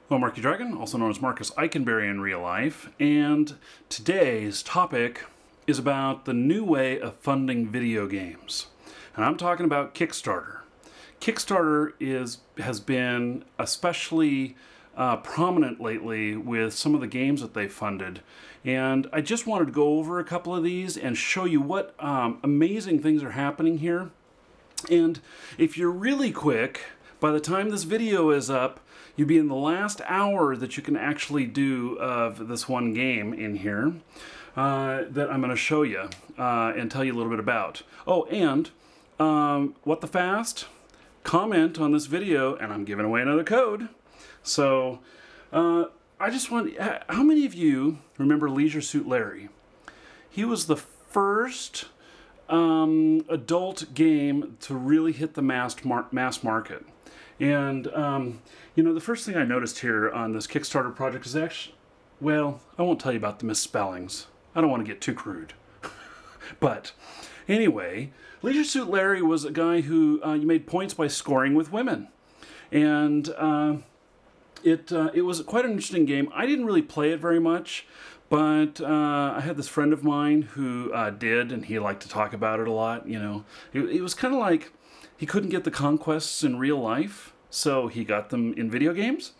Hello, Marky Dragon, also known as Marcus Eikenberry in real life, and today's topic is about the new way of funding video games. And I'm talking about Kickstarter. Kickstarter has been especially prominent lately with some of the games that they've funded, and I just wanted to go over a couple of these and show you what amazing things are happening here. And if you're really quick, by the time this video is up, you'll be in the last hour that you can actually do of this one game in here that I'm going to show you and tell you a little bit about. Oh, and what the fast? Comment on this video, and I'm giving away another code. So I just want, how many of you remember Leisure Suit Larry? He was the first adult game to really hit the mass market. And, you know, the first thing I noticed here on this Kickstarter project is actually, well, I won't tell you about the misspellings. I don't want to get too crude. But anyway, Leisure Suit Larry was a guy who you made points by scoring with women. And it was quite an interesting game. I didn't really play it very much, but I had this friend of mine who did, and he liked to talk about it a lot. You know, it was kind of like he couldn't get the conquests in real life, so he got them in video games.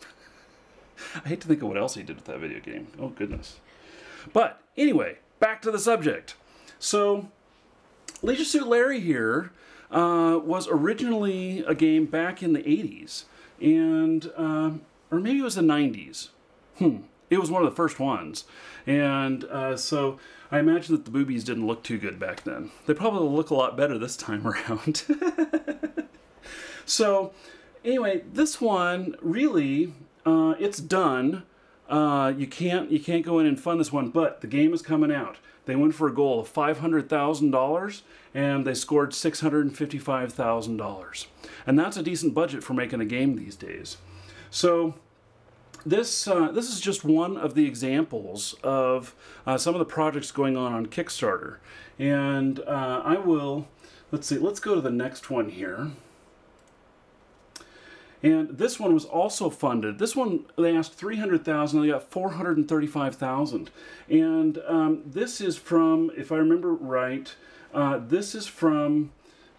I hate to think of what else he did with that video game. Oh, goodness. But anyway, back to the subject. So Leisure Suit Larry here was originally a game back in the 80s, and or maybe it was the 90s. It was one of the first ones. And so I imagine that the boobies didn't look too good back then. They probably look a lot better this time around. So anyway, this one really, it's done. You can't go in and fund this one, but the game is coming out. They went for a goal of $500,000 and they scored $655,000. And that's a decent budget for making a game these days. So this is just one of the examples of some of the projects going on Kickstarter. And I will, let's see, let's go to the next one here. And this one was also funded. This one, they asked $300,000, they got $435,000. And this is from, if I remember right, this is from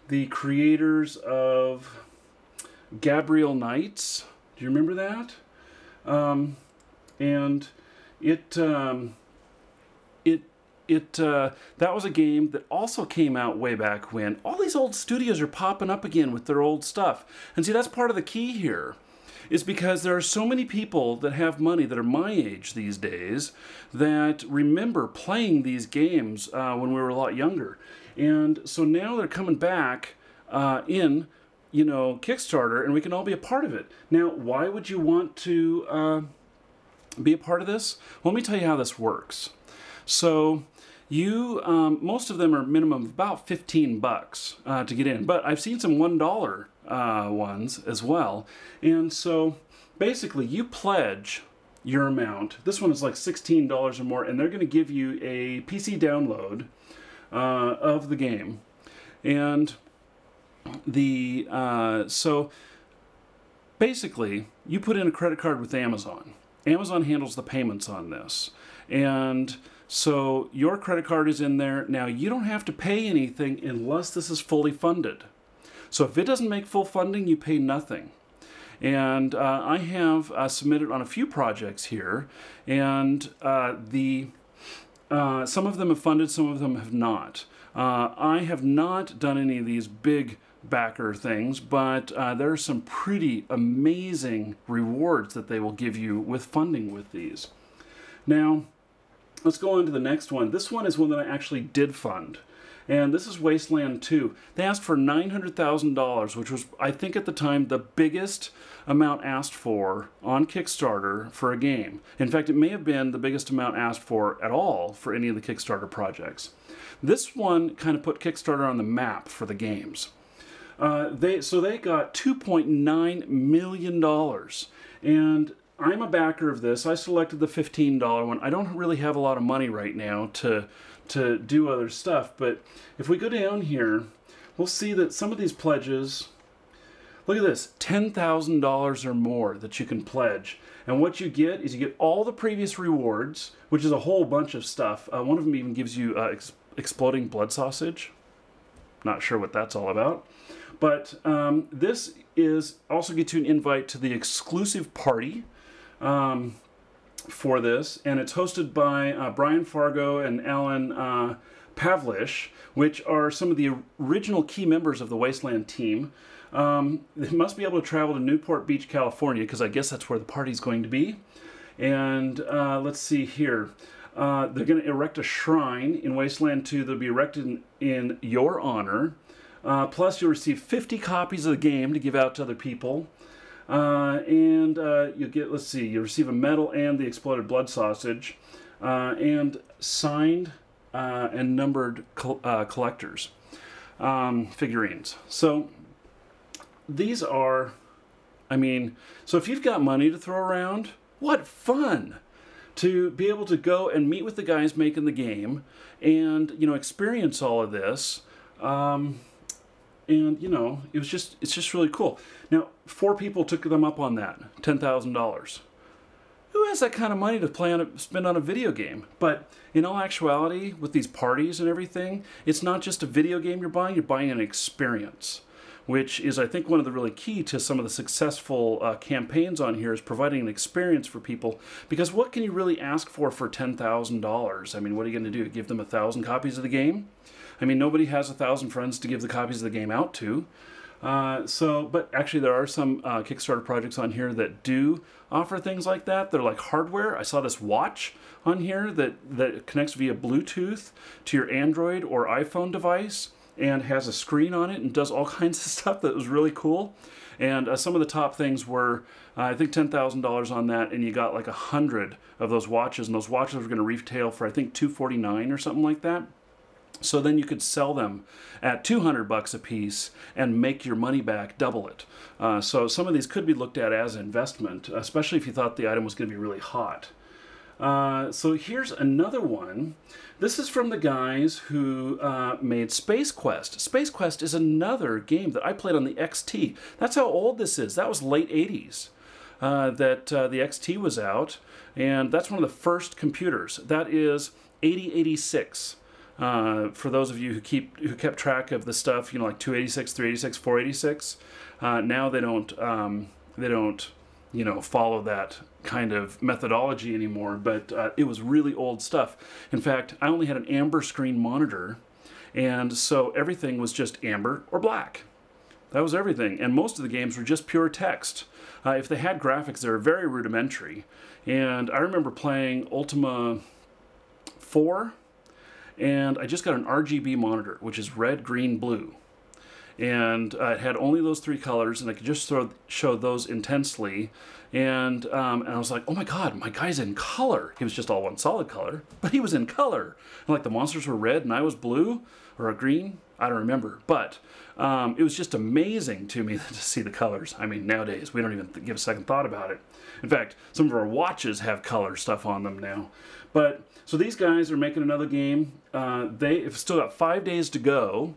the creators of Gabriel Knights. Do you remember that? And that was a game that also came out way back when. All these old studios are popping up again with their old stuff. And see, that's part of the key here, is because there are so many people that have money that are my age these days that remember playing these games when we were a lot younger. And so now they're coming back in, you know, Kickstarter, and we can all be a part of it. Now, why would you want to be a part of this? Well, let me tell you how this works. So you, most of them are minimum of about 15 bucks to get in, but I've seen some $1 ones as well. And so basically you pledge your amount. This one is like $16 or more, and they're going to give you a PC download of the game. And the so basically you put in a credit card with Amazon. Amazon handles the payments on this, and so your credit card is in there. Now you don't have to pay anything unless this is fully funded. So if it doesn't make full funding, you pay nothing. And I have submitted on a few projects here, and some of them have funded, some of them have not. I have not done any of these big backer things, but there are some pretty amazing rewards that they will give you with funding with these. Now, let's go on to the next one. This one is one that I actually did fund, and this is Wasteland 2. They asked for $900,000, which was, I think at the time, the biggest amount asked for on Kickstarter for a game. In fact, it may have been the biggest amount asked for at all for any of the Kickstarter projects. This one kind of put Kickstarter on the map for the games. So they got $2.9 million, and I'm a backer of this. I selected the $15 one. I don't really have a lot of money right now to do other stuff, but if we go down here, we'll see that some of these pledges, Look at this, $10,000 or more that you can pledge. And what you get is you get all the previous rewards, which is a whole bunch of stuff. One of them even gives you exploding blood sausage. Not sure what that's all about. But this is also gets you an invite to the exclusive party for this. And it's hosted by Brian Fargo and Alan Pavlish, which are some of the original key members of the Wasteland team. They must be able to travel to Newport Beach, California, because I guess that's where the party's going to be. And let's see here. They're going to erect a shrine in Wasteland 2 that'll be erected in your honor. Plus, you'll receive 50 copies of the game to give out to other people. And you'll get, let's see, you'll receive a medal and the exploded blood sausage. And signed and numbered collectors figurines. So these are, I mean, so if you've got money to throw around, what fun to be able to go and meet with the guys making the game and, you know, experience all of this. And, you know, it's just really cool. Now, 4 people took them up on that, $10,000. Who has that kind of money to spend on a video game? But in all actuality, with these parties and everything, it's not just a video game you're buying an experience, which is, I think, one of the really key to some of the successful campaigns on here is providing an experience for people. Because what can you really ask for $10,000? I mean, what are you going to do? Give them 1,000 copies of the game? I mean, nobody has 1,000 friends to give the copies of the game out to. But actually there are some Kickstarter projects on here that do offer things like that. They're like hardware. I saw this watch on here that connects via Bluetooth to your Android or iPhone device and has a screen on it and does all kinds of stuff that was really cool. And some of the top things were, I think, $10,000 on that, and you got like 100 of those watches, and those watches were going to retail for, I think, $249 or something like that. So then you could sell them at $200 a piece and make your money back, double it. So some of these could be looked at as investment, especially if you thought the item was going to be really hot. So here's another one. This is from the guys who made Space Quest. Space Quest is another game that I played on the XT. That's how old this is. That was late 80s that the XT was out, and that's one of the first computers. That is 8086. For those of you who kept track of the stuff, you know, like 286, 386, 486, now they don't, you know, follow that kind of methodology anymore. But it was really old stuff. In fact, I only had an amber screen monitor, and so everything was just amber or black. That was everything, and most of the games were just pure text. If they had graphics, they were very rudimentary. And I remember playing Ultima 4. And I just got an RGB monitor, which is red, green, blue. And it had only those 3 colors, and I could just show those intensely. And I was like, oh my God, my guy's in color. He was just all one solid color, but he was in color. And like the monsters were red and I was blue or a green. I don't remember, but it was just amazing to me to see the colors. I mean, nowadays we don't even give a second thought about it. In fact, some of our watches have color stuff on them now. But so these guys are making another game. They've still got 5 days to go,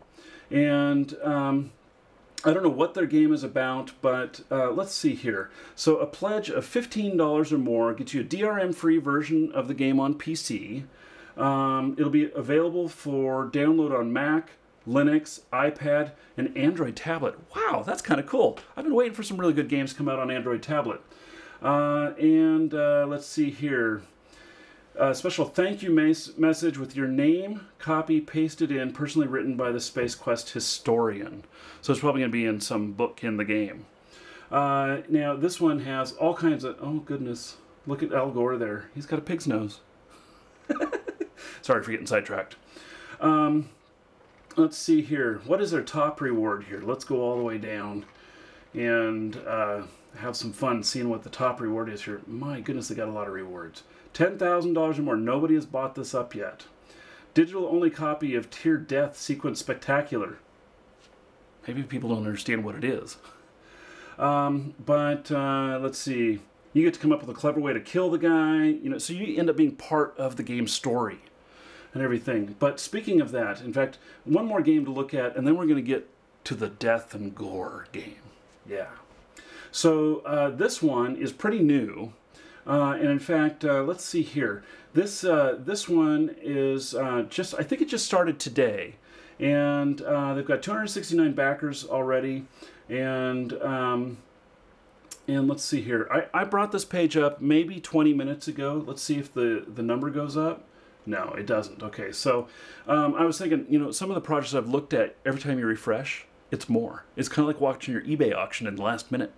and I don't know what their game is about, but let's see here. So a pledge of $15 or more gets you a DRM-free version of the game on PC. It'll be available for download on Mac, Linux, iPad, and Android tablet. Wow, that's kind of cool. I've been waiting for some really good games to come out on Android tablet. Let's see here. A special thank you message with your name, copy, pasted in, personally written by the Space Quest historian. So it's probably going to be in some book in the game. Now, this one has all kinds of... Oh, goodness. Look at Al Gore there. He's got a pig's nose. Sorry for getting sidetracked. Let's see here. What is their top reward here? Let's go all the way down and have some fun seeing what the top reward is here. My goodness, they got a lot of rewards. $10,000 or more. Nobody has bought this up yet. Digital only copy of Tear Death Sequence Spectacular. Maybe people don't understand what it is. Let's see. You get to come up with a clever way to kill the guy. You know, so you end up being part of the game's story and everything. But speaking of that, in fact, one more game to look at, and then we're going to get to the death and gore game. Yeah. So this one is pretty new. And in fact, let's see here. This one is I think it just started today. And they've got 269 backers already. And let's see here. I brought this page up maybe 20 minutes ago. Let's see if the number goes up. No, it doesn't. Okay, so I was thinking, you know, some of the projects I've looked at, every time you refresh, it's more. It's kind of like watching your eBay auction in the last minute.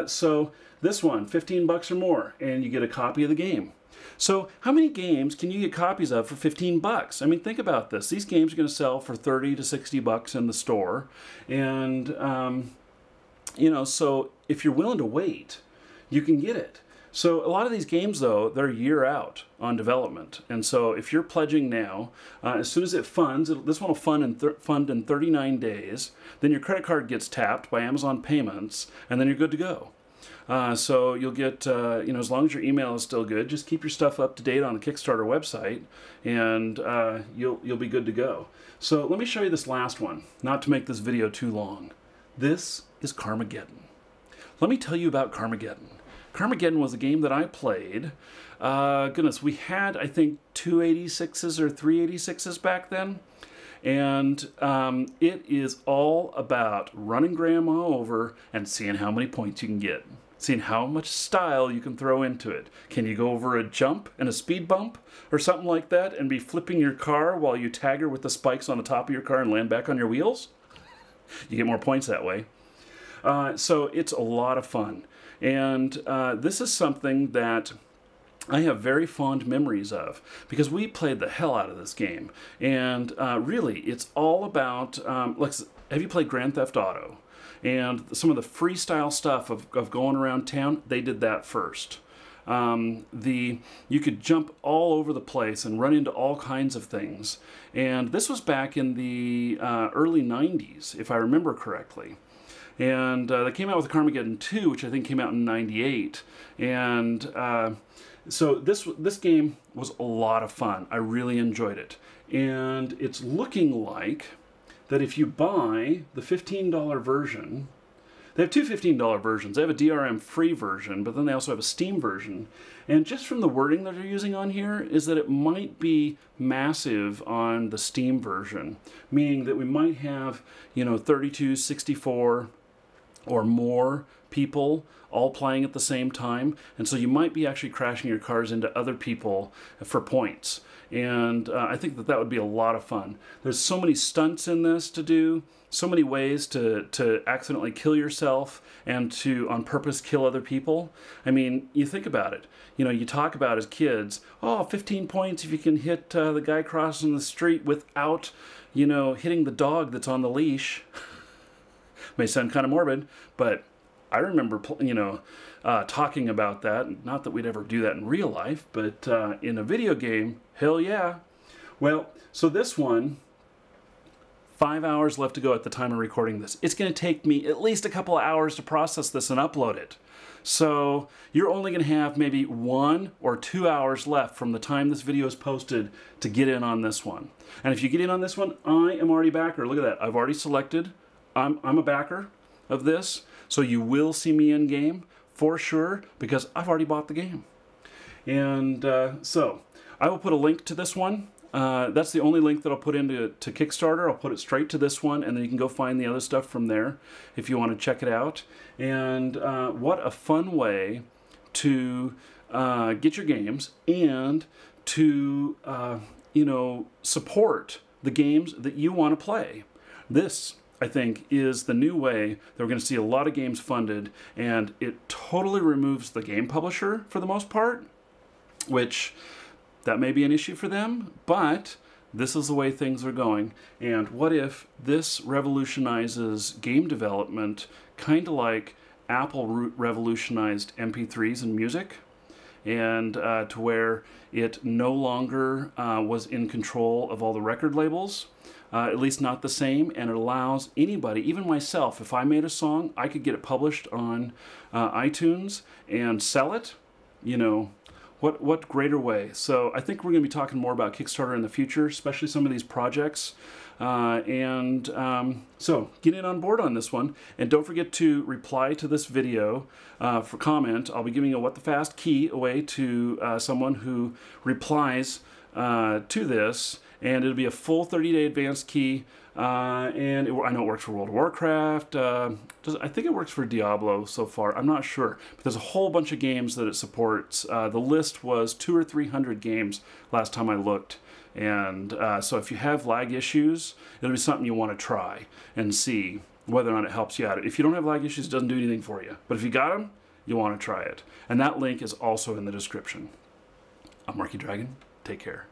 So this one, 15 bucks or more, and you get a copy of the game. So how many games can you get copies of for 15 bucks? I mean, think about this. These games are going to sell for 30 to 60 bucks in the store. And, you know, so if you're willing to wait, you can get it. So a lot of these games, though, they're a year out on development. And so if you're pledging now, as soon as it funds, this one will fund in 39 days. Then your credit card gets tapped by Amazon Payments, and then you're good to go. So you'll get, you know, as long as your email is still good, just keep your stuff up to date on the Kickstarter website, and you'll be good to go. So let me show you this last one, not to make this video too long. This is Carmageddon. Let me tell you about Carmageddon. Carmageddon was a game that I played. Goodness, we had, I think, 286s or 386s back then. And it is all about running grandma over and seeing how many points you can get. Seeing how much style you can throw into it. Can you go over a jump and a speed bump or something like that and be flipping your car while you tag her with the spikes on the top of your car and land back on your wheels? You get more points that way. So it's a lot of fun. And this is something that I have very fond memories of because we played the hell out of this game. And really, it's all about, like, have you played Grand Theft Auto? And some of the freestyle stuff of going around town, they did that first. You could jump all over the place and run into all kinds of things. And this was back in the early 90s, if I remember correctly. And they came out with Carmageddon 2, which I think came out in 98. And so this game was a lot of fun. I really enjoyed it. And it's looking like that if you buy the $15 version, they have two $15 versions. They have a DRM free version, but then they also have a Steam version. And just from the wording that they're using on here is that it might be massive on the Steam version, meaning that we might have, you know, 32, 64, or more people all playing at the same time, and so you might be actually crashing your cars into other people for points. And I think that would be a lot of fun. There's so many stunts in this to do, so many ways to accidentally kill yourself and to on purpose kill other people. I mean, you think about it. You know, you talk about as kids, oh, 15 points if you can hit the guy crossing the street without, you know, hitting the dog that's on the leash. May sound kind of morbid, but I remember, you know, talking about that. Not that we'd ever do that in real life, but in a video game, hell yeah. Well, so this one, 5 hours left to go at the time of recording this. It's going to take me at least a couple of hours to process this and upload it. So you're only going to have maybe 1 or 2 hours left from the time this video is posted to get in on this one. And if you get in on this one, I am already a backer. Look at that. I've already selected. I'm a backer of this, so you will see me in game for sure because I've already bought the game. And so I will put a link to this one. That's the only link that I'll put into Kickstarter. I'll put it straight to this one, and then you can go find the other stuff from there if you want to check it out. And what a fun way to get your games and to you know, support the games that you want to play. This, I think, is the new way that we're going to see a lot of games funded, and it totally removes the game publisher for the most part, which that may be an issue for them, but this is the way things are going. And what if this revolutionizes game development, kind of like Apple revolutionized MP3s and music, and to where it no longer was in control of all the record labels, at least not the same, and it allows anybody, even myself, if I made a song, I could get it published on iTunes and sell it. You know, what greater way? So I think we're going to be talking more about Kickstarter in the future, especially some of these projects. So get in on board on this one, and don't forget to reply to this video for comment. I'll be giving a What the Fast key away to someone who replies to this, and it'll be a full 30-day advanced key. I know it works for World of Warcraft. I think it works for Diablo so far. I'm not sure, but there's a whole bunch of games that it supports. The list was 200 or 300 games last time I looked. And so if you have lag issues, it'll be something you want to try and see whether or not it helps you out. If you don't have lag issues, it doesn't do anything for you. But if you got them, you want to try it. And that link is also in the description. I'm Marky Dragon. Take care.